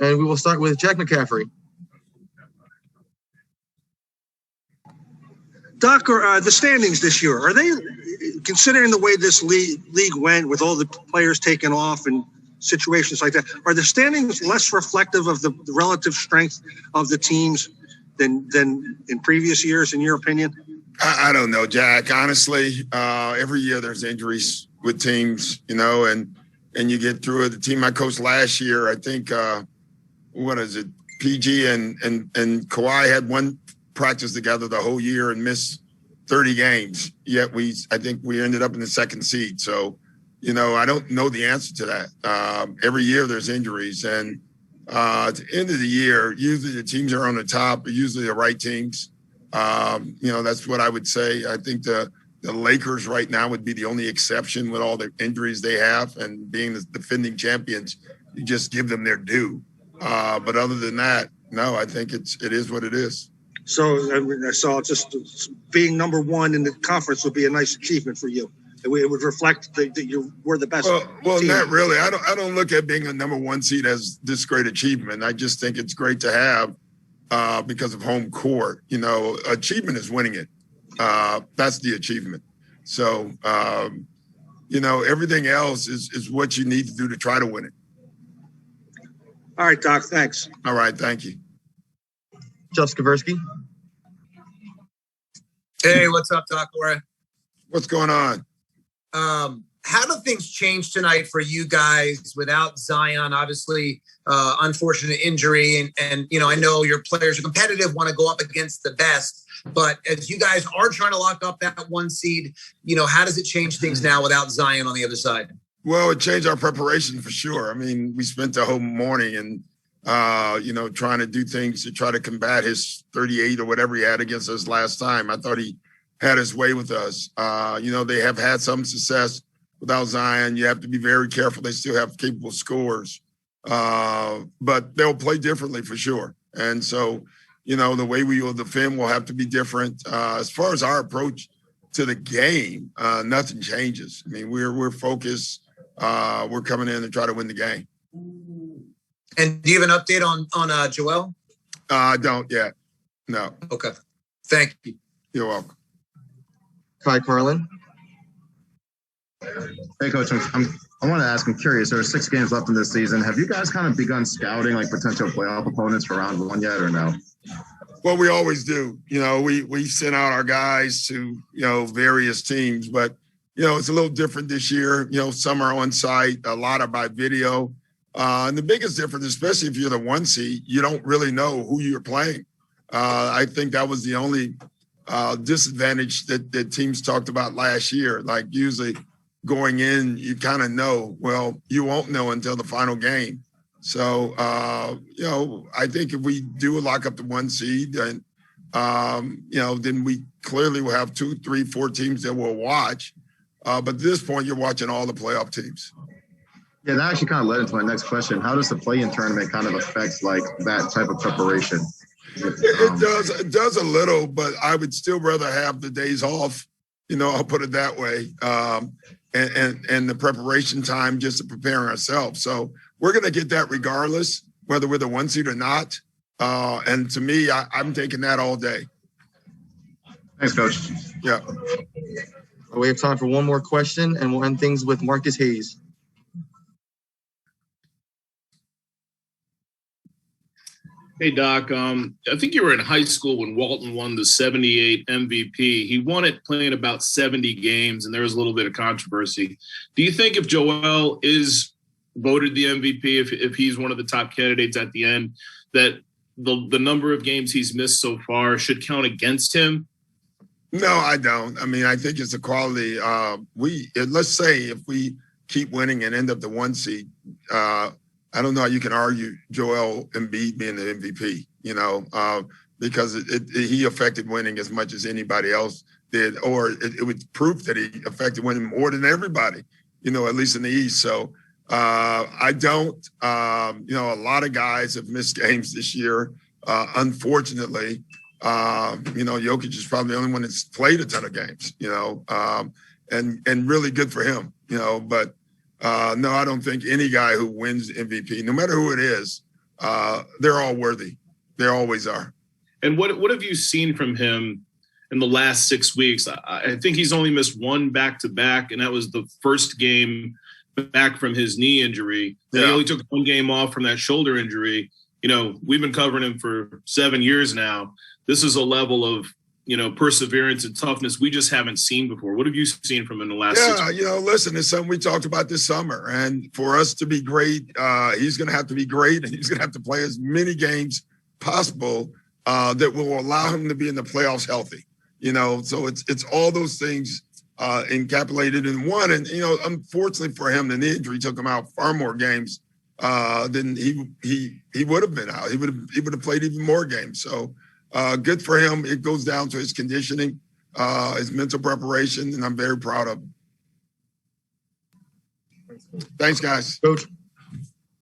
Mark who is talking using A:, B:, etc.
A: And we will start with Jack McCaffrey.
B: Doc, the standings this year, are they, considering the way this league went with all the players taken off and situations like that, are the standings less reflective of the relative strength of the teams than in previous years, in your opinion?
C: I don't know, Jack. Honestly, every year there's injuries with teams, and you get through it. The team I coached last year, I think, PG and Kawhi had one practice together the whole year and missed 30 games. Yet I think we ended up in the second seed. So, I don't know the answer to that. Every year there's injuries, and at the end of the year, usually the teams are on the top, are usually the right teams. That's what I would say. I think the Lakers right now would be the only exception with all the injuries they have, and being the defending champions, you just give them their due. But other than that, no, I think it is what it is.
B: So just being number one in the conference would be a nice achievement for you. It would reflect that you were the best.
C: Well,
B: team.
C: Not really. I don't look at being a number one seed as this great achievement. I just think it's great to have because of home court. Achievement is winning it. That's the achievement. So, everything else is what you need to do to try to win it.
B: All right, Doc. Thanks.
C: All right. Thank you.
A: Jeff Skaversky.
D: Hey, what's up, Doc?
C: What's going on?
D: How do things change tonight for you guys without Zion? Obviously, unfortunate injury, and I know your players are competitive, want to go up against the best. But as you guys are trying to lock up that one seed, how does it change things now without Zion on the other side?
C: Well, it changed our preparation for sure. I mean, we spent the whole morning and trying to do things to try to combat his 38 or whatever he had against us last time. I thought he had his way with us. They have had some success without Zion. You have to be very careful. They still have capable scorers, but they'll play differently for sure. And so, the way we will defend will have to be different. As far as our approach to the game, nothing changes. I mean, we're focused. We're coming in to try to win the game.
D: And do you have an update on Joel?
C: I don't yet. No.
D: Okay. Thank you.
C: You're welcome.
A: Kai Carlin.
E: Hey, Coach. I want to ask, I'm curious, there are 6 games left in this season. Have you guys kind of begun scouting potential playoff opponents for round 1 yet, or no?
C: Well, we always do. We send out our guys to, various teams, but, it's a little different this year. Some are on site, a lot are by video. And the biggest difference, especially if you're the 1 seed, you don't really know who you're playing. I think that was the only disadvantage that teams talked about last year. Like usually going in, you kind of know, well, you won't know until the final game. So, I think if we do lock up the 1 seed, and, then we clearly will have 2, 3, 4 teams that we'll watch. But at this point, you're watching all the playoff teams.
E: Yeah, that actually kind of led into my next question. How does the play-in tournament kind of affect that type of preparation?
C: It does a little, but I would still rather have the days off. I'll put it that way, and the preparation time just to prepare ourselves. So we're going to get that regardless, whether we're the 1 seed or not. And to me, I'm taking that all day.
E: Thanks, Coach.
C: Yeah.
A: We have time for one more question, and we'll end things with Marcus Hayes.
F: Hey, Doc. I think you were in high school when Walton won the 78 MVP. He won it playing about 70 games, and there was a little bit of controversy. Do you think if Joel is voted the MVP, if he's one of the top candidates at the end, that the number of games he's missed so far should count against him?
C: No, I don't. I mean, I think it's a quality. Let's say if we keep winning and end up the 1 seed, I don't know how you can argue Joel Embiid being the MVP, because he affected winning as much as anybody else did, or it was proof that he affected winning more than everybody, at least in the East. So I don't. A lot of guys have missed games this year, unfortunately. Jokic is probably the only one that's played a ton of games, and really good for him, but No, I don't think any guy who wins MVP, no matter who it is, they're all worthy. They always are.
F: And what have you seen from him in the last 6 weeks? I think he's only missed one back-to-back, and that was the first game back from his knee injury. Yeah. He only took one game off from that shoulder injury. You know, we've been covering him for 7 years now. This is a level of, you know, perseverance and toughness we just haven't seen before. What have you seen from him in the last 6 weeks?
C: You know, listen, it's something we talked about this summer. And for us to be great, he's going to have to be great, and he's going to have to play as many games possible that will allow him to be in the playoffs healthy. You know, so it's all those things encapsulated in one. And, you know, unfortunately for him, the knee injury took him out far more games than he would have been out. He would have played even more games. So good for him. It goes down to his conditioning, his mental preparation, and I'm very proud of him. Thanks, guys.
A: Coach.